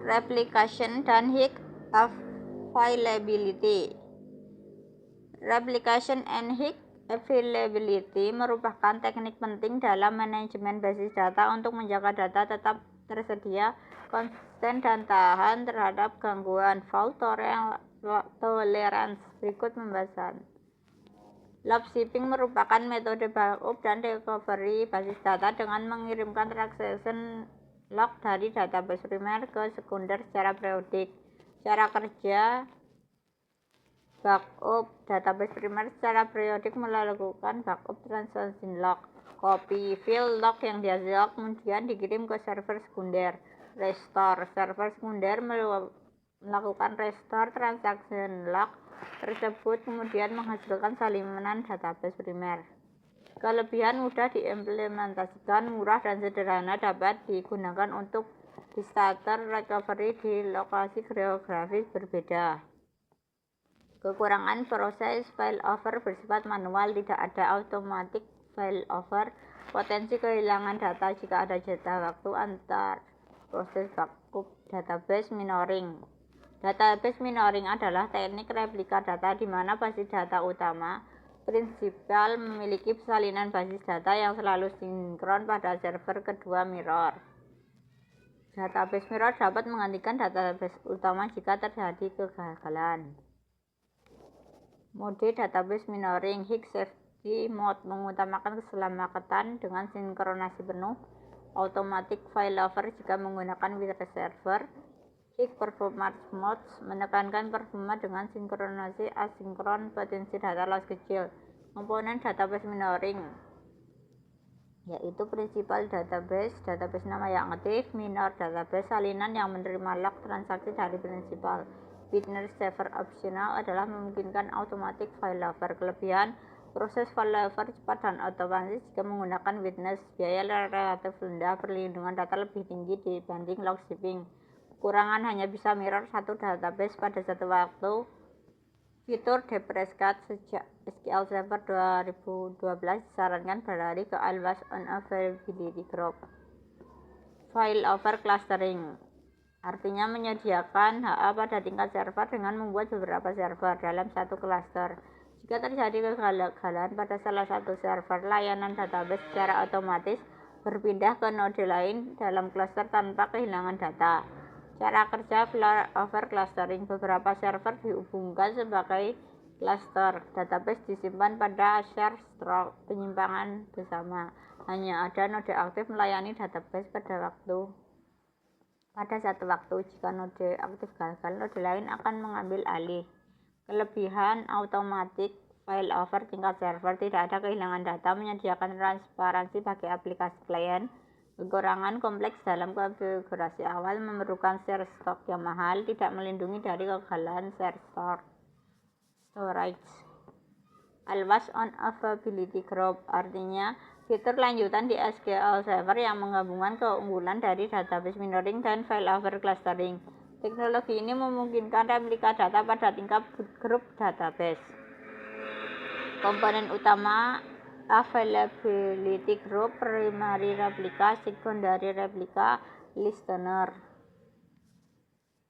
replication, dan high availability. Replication and high availability merupakan teknik penting dalam manajemen basis data untuk menjaga data tetap tersedia, konsisten, dan tahan terhadap gangguan. Fault tolerance. Berikut pembahasan. Log shipping merupakan metode backup dan recovery basis data dengan mengirimkan transaction log dari database primer ke sekunder secara periodik. Cara kerja backup database primer secara periodik melakukan backup transaction log. Copy file log yang dihasilkan kemudian dikirim ke server sekunder. Restore. Server sekunder melakukan restore transaction log tersebut kemudian menghasilkan salinan database primer. Kelebihan mudah diimplementasikan, murah dan sederhana, dapat digunakan untuk disaster recovery di lokasi geografis berbeda. Kekurangan proses failover bersifat manual, tidak ada automatic failover, potensi kehilangan data jika ada jeda waktu antar proses backup. Database minoring. Database minoring adalah teknik replika data di mana basis data utama prinsipal memiliki salinan basis data yang selalu sinkron pada server kedua mirror. Database mirror dapat menggantikan database utama jika terjadi kegagalan. Mode database minoring. High safety mode mengutamakan keselamatan dengan sinkronasi penuh. Automatic failover jika menggunakan witness server. High performance mode menekankan performa dengan sinkronisasi asinkron, potensi data loss kecil. Komponen database minoring yaitu principal database, database nama yang aktif, minor database, salinan yang menerima log transaksi dari principal. Witness server optional adalah memungkinkan automatic failover. Kelebihan proses failover cepat dan otomatis jika menggunakan witness. Biaya relatif rendah, perlindungan data lebih tinggi dibanding log shipping. Kekurangan hanya bisa mirror satu database pada satu waktu. Fitur deprecated sejak SQL Server 2012 disarankan berlari ke Always on Availability Group. Failover clustering artinya menyediakan HA pada tingkat server dengan membuat beberapa server dalam satu cluster. Jika terjadi kegagalan pada salah satu server, layanan database secara otomatis berpindah ke node lain dalam cluster tanpa kehilangan data. Cara kerja failover clustering. Beberapa server dihubungkan sebagai cluster. Database disimpan pada shared stroke penyimpangan bersama. Hanya ada node aktif melayani database pada satu waktu. Jika node aktif gagal, node lain akan mengambil alih. Kelebihan automatic failover tingkat server. Tidak ada kehilangan data, menyediakan transparansi bagi aplikasi klien. Kekurangan kompleks dalam konfigurasi awal, memerlukan share stok yang mahal, tidak melindungi dari kegagalan share storage. Always on Availability Group artinya fitur lanjutan di SQL Server yang menggabungkan keunggulan dari database minoring dan failover clustering. Teknologi ini memungkinkan replika data pada tingkat grup database. Komponen utama Availability Group: primary replika, secondary replika, listener.